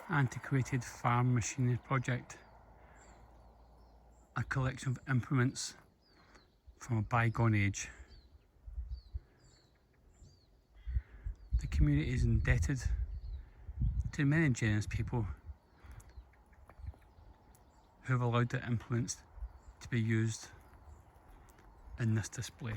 antiquated farm machinery project, a collection of implements from a bygone age. The community is indebted to many generous people who have allowed their implements to be used in this display.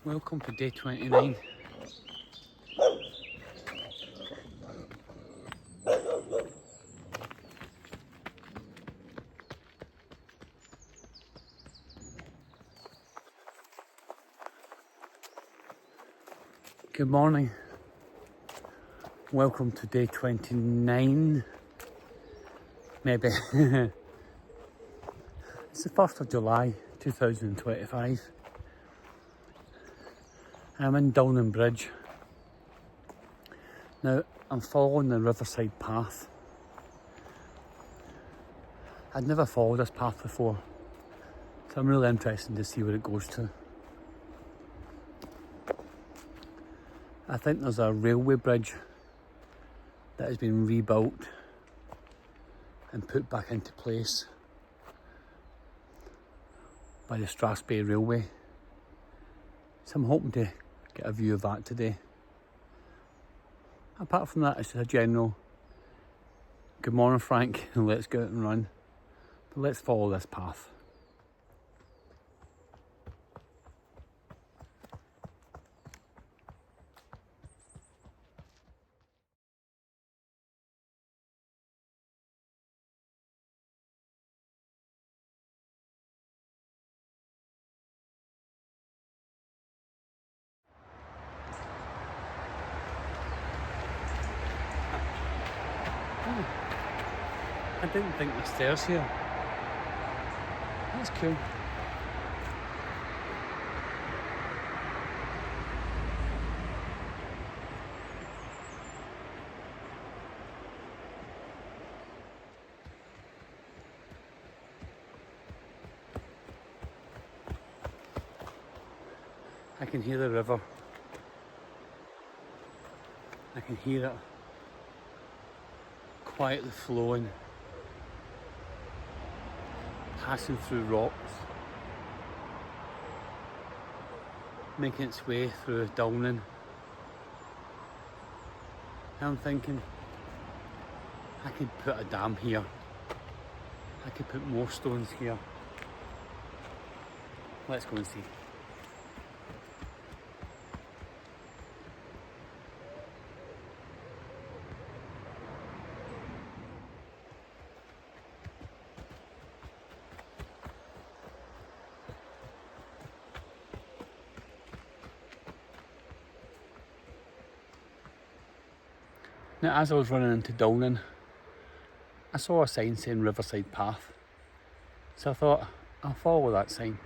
Welcome to day 29. Good morning. Welcome to day 29. Maybe. It's the 1st of July 2025. I'm in Dulnain Bridge. Now I'm following the Riverside path. I'd never followed this path before, so I'm really interested to see where it goes to. I think there's a railway bridge that has been rebuilt and put back into place by the Strathspey Railway. So I'm hoping to get a view of that today. Apart from that, it's just a general good morning Frank, and let's go out and run. But let's follow this path. I didn't think the stairs here. That's cool. I can hear the river. I can hear it quietly flowing, passing through rocks, making its way through Dulnain. And I'm thinking, I could put a dam here. I could put more stones here. Let's go and see. Now, as I was running into Dulnain, I saw a sign saying Riverside Path. So I thought, I'll follow that sign.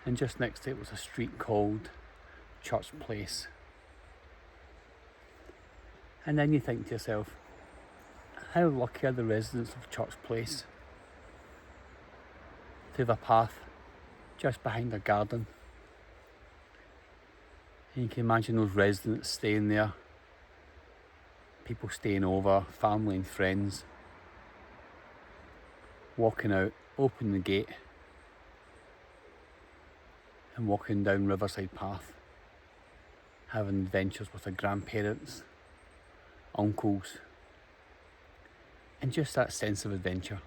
And just next to it was a street called Church Place. And then you think to yourself, how lucky are the residents of Church Place to have a path just behind a garden. And you can imagine those residents staying there, people staying over, family and friends, walking out, opening the gate and walking down Riverside Path, having adventures with their grandparents, uncles, and just that sense of adventure.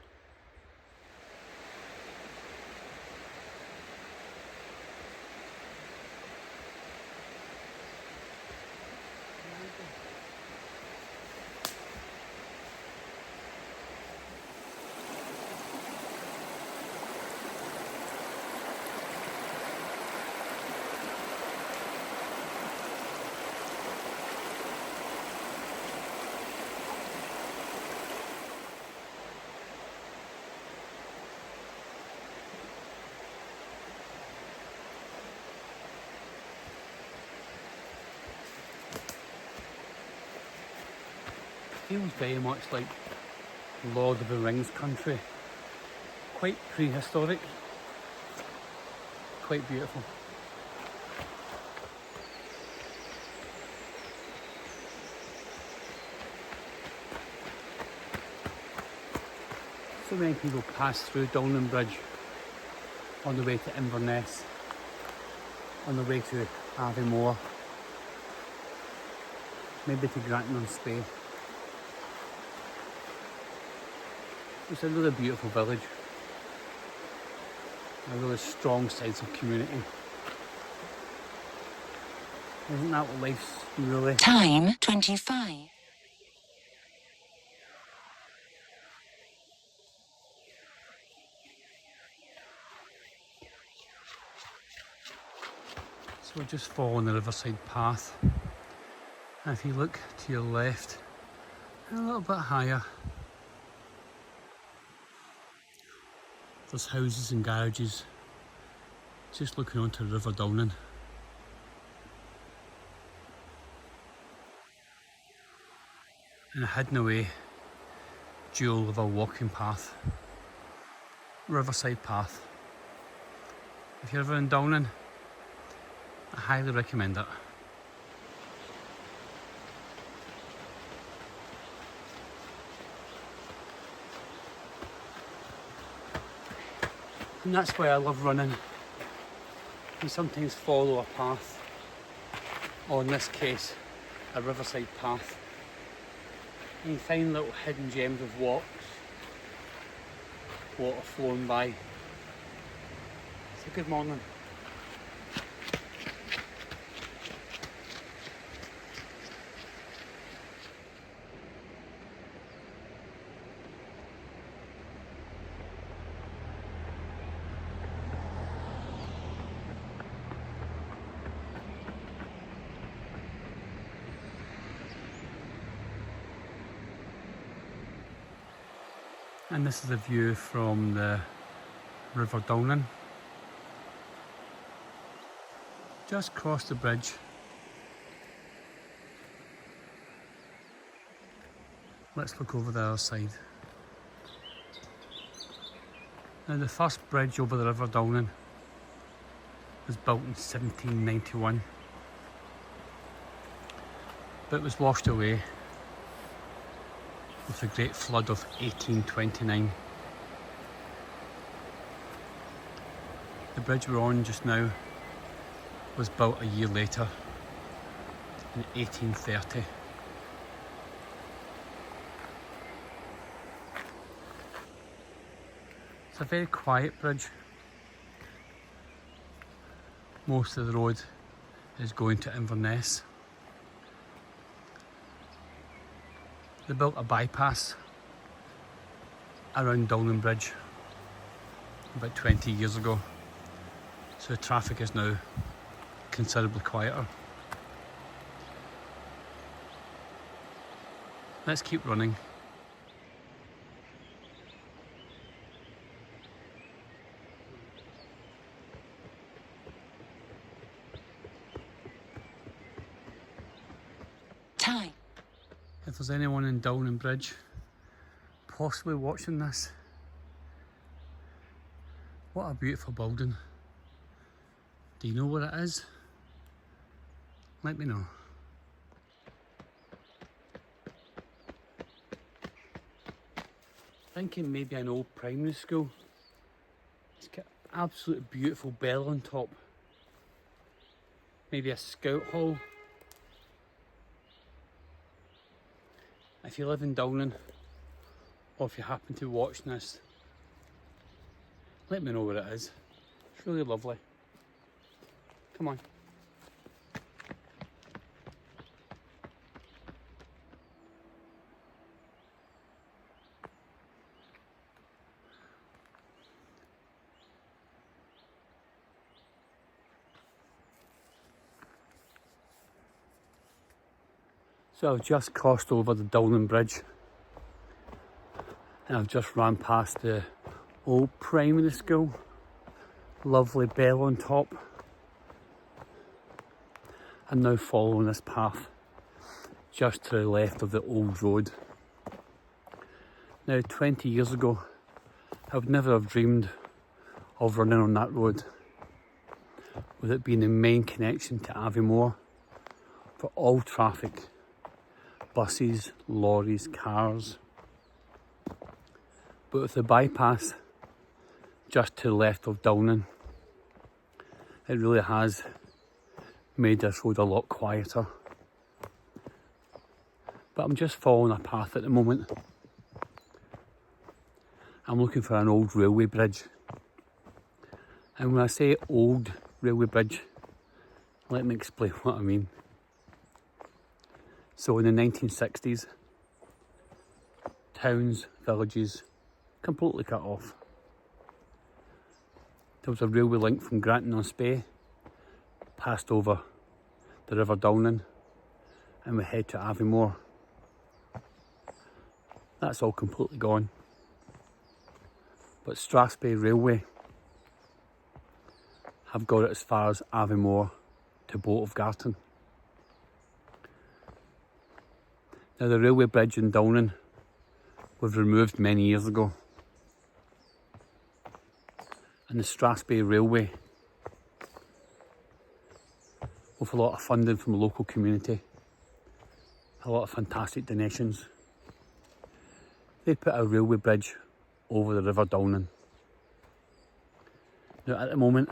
feels very much like Lord of the Rings country. Quite prehistoric, quite beautiful. So many people pass through Dulnain Bridge on the way to Inverness, on the way to Aviemore, maybe to Granton-on-Spey. It's a really beautiful village, a really strong sense of community. Isn't that what life's really? Time 25. So we're just following the Riverside path, and if you look to your left, and a little bit higher, there's houses and garages just looking onto the River Dulnain. And a hidden away jewel of a walking path, Riverside path. If you're ever in Dulnain, I highly recommend it. And that's why I love running. You sometimes follow a path, or in this case, a riverside path, and you find little hidden gems of walks, water flowing by. It's a good morning. And this is a view from the River Dulnain. Just crossed the bridge. Let's look over the other side. Now the first bridge over the River Dulnain was built in 1791, but it was washed away with the Great Flood of 1829. The bridge we're on just now was built a year later, in 1830. It's a very quiet bridge. Most of the road is going to Inverness. They built a bypass around Dulnain Bridge about 20 years ago, so the traffic is now considerably quieter. Let's keep running. Time. If there's anyone in Dulnain Bridge possibly watching this, what a beautiful building. Do you know what it is? Let me know. Thinking maybe an old primary school. It's got absolutely beautiful bell on top. Maybe a scout hall. If you live in Dulnain, or if you happen to be watching this, let me know what it is. It's really lovely. Come on. So I've just crossed over the Dulnain Bridge, and I've just ran past the old primary school. Lovely bell on top. I'm now following this path just to the left of the old road. Now 20 years ago, I would never have dreamed of running on that road, with it being the main connection to Aviemore for all traffic, buses, lorries, cars. But with the bypass just to the left of Dulnain, it really has made this road a lot quieter. But I'm just following a path at the moment. I'm looking for an old railway bridge. And when I say old railway bridge, let me explain what I mean. So in the 1960s, towns, villages, completely cut off. There was a railway link from Granton-on-Spey, passed over the River Dulnain, and we head to Aviemore. That's all completely gone. But Strathspey Railway have got it as far as Aviemore to Boat of Garton. Now the railway bridge in Dulnain was removed many years ago, and the Strathspey Railway, with a lot of funding from the local community, a lot of fantastic donations, they put a railway bridge over the River Dulnain. Now at the moment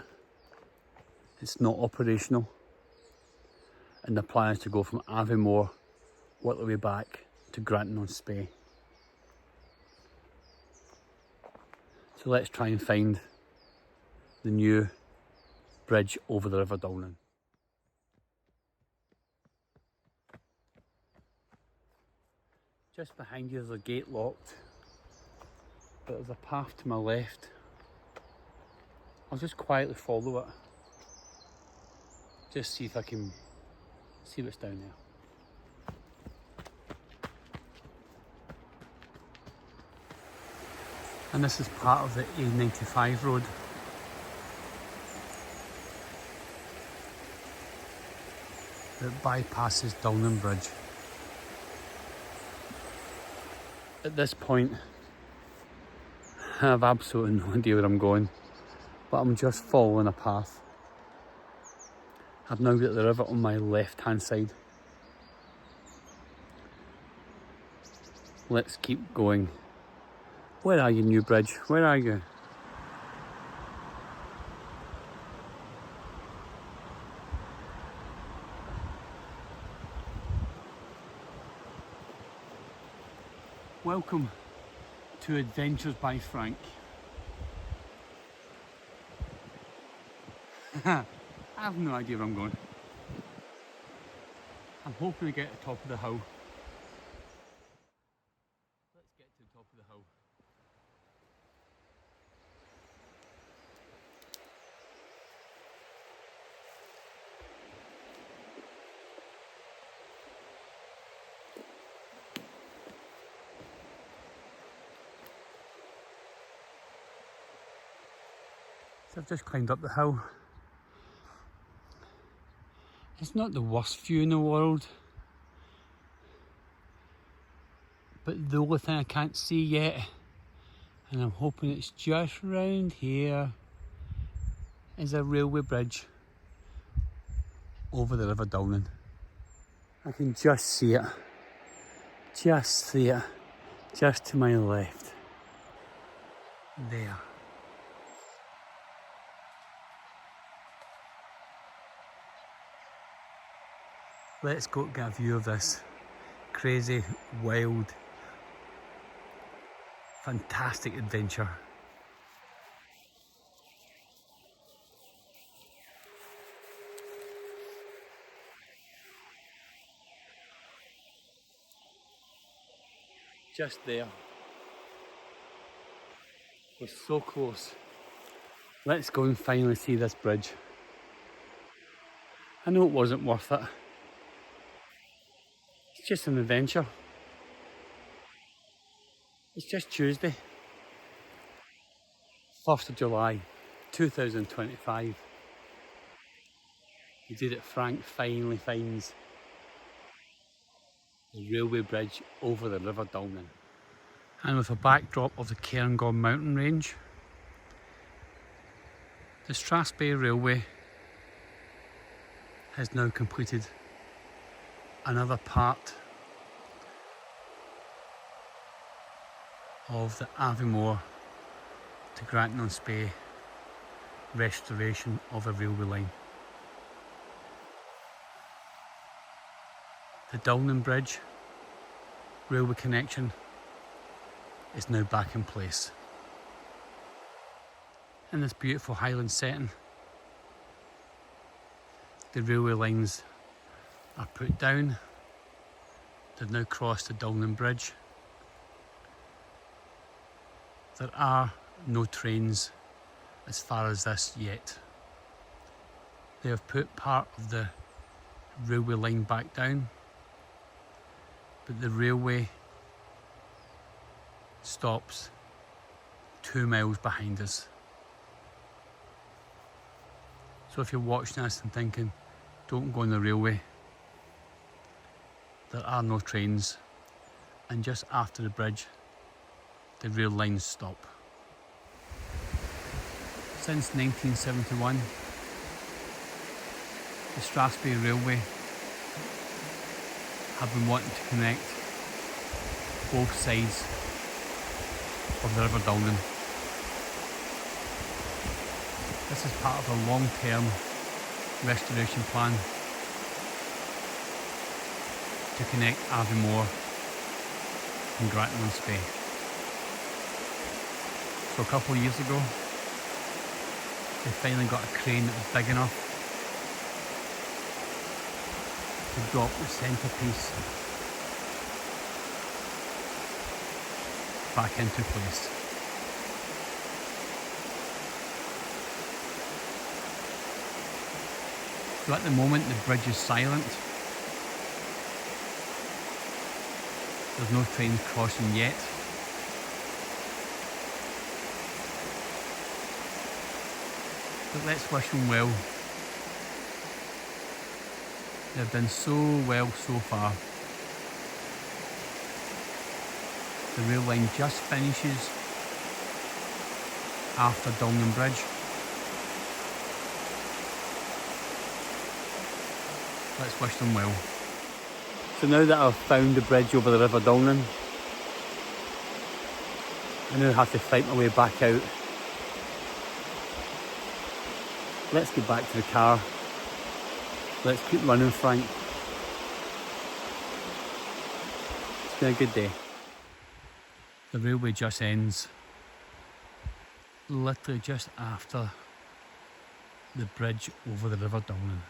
it's not operational, and the plan is to go from Aviemore work their way back to Granton-on-Spey. So let's try and find the new bridge over the River Dulnain. Just behind you there's a gate locked, but there's a path to my left. I'll just quietly follow it, just see if I can see what's down there. And this is part of the A95 road. That bypasses Dulnain Bridge. At this point, I have absolutely no idea where I'm going, but I'm just following a path. I've now got the river on my left hand side. Let's keep going. Where are you, new bridge? Where are you? Welcome to Adventures by Frank. I have no idea where I'm going. I'm hoping to get to the top of the hill. Let's get to the top of the hill. So I've just climbed up the hill. It's not the worst view in the world, but the only thing I can't see yet, and I'm hoping it's just round here, is a railway bridge over the River Dulnain. I can just see it, just to my left, there. Let's go get a view of this crazy, wild, fantastic adventure. Just there. We're so close. Let's go and finally see this bridge. I know it wasn't worth it. It's just an adventure. It's just Tuesday, 1st of July 2025. The day that Frank finally finds the railway bridge over the River Dulnain. And with a backdrop of the Cairngorm mountain range, the Strathspey Railway has now completed another part of the Aviemore to Granton-on-Spey restoration of a railway line. The Dulnain Bridge railway connection is now back in place. In this beautiful Highland setting, the railway lines are put down. They've now crossed the Dulnain Bridge. There are no trains as far as this yet. They have put part of the railway line back down, but the railway stops 2 miles behind us. So if you're watching this and thinking, don't go on the railway, there are no trains, and just after the bridge, the rail lines stop. Since 1971, the Strathspey Railway have been wanting to connect both sides of the River Dulnain. This is part of a long-term restoration plan to connect Aviemore and Granton-on-Spey. So a couple of years ago, they finally got a crane that was big enough to drop the centrepiece back into place. So at the moment the bridge is silent. There's no trains crossing yet. But let's wish them well. They've done so well so far. The rail line just finishes after Dulnain Bridge. Let's wish them well. So now that I've found the bridge over the River Dulnain, I now have to fight my way back out. Let's get back to the car. Let's keep running, Frank. It's been a good day. The railway just ends literally just after the bridge over the River Dulnain.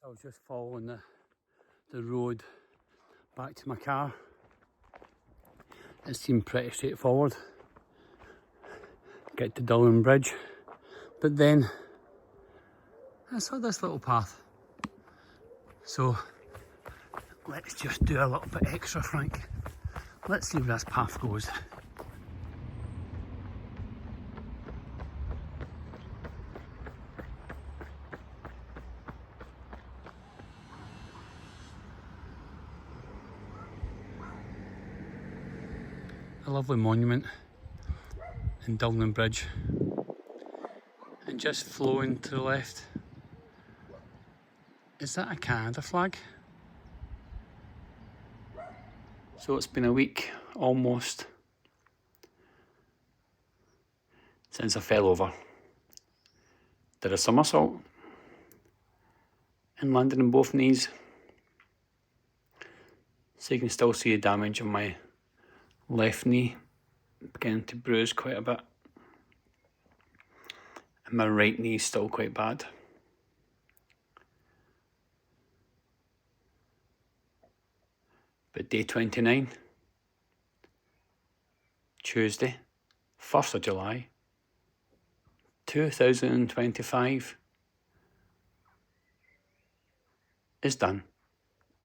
I was just following the road back to my car. It seemed pretty straightforward. Get to Dulnain Bridge, but then I saw this little path. So let's just do a little bit extra, Frank. Let's see where this path goes. A lovely monument in Dulnain Bridge, and just flowing to the left, is that a Canada flag? So it's been a week almost since I fell over, did a somersault and landed on both knees, so you can still see the damage on my left knee beginning to bruise quite a bit. And my right knee's still quite bad. But day 29, Tuesday, 1st of July, 2025 is done.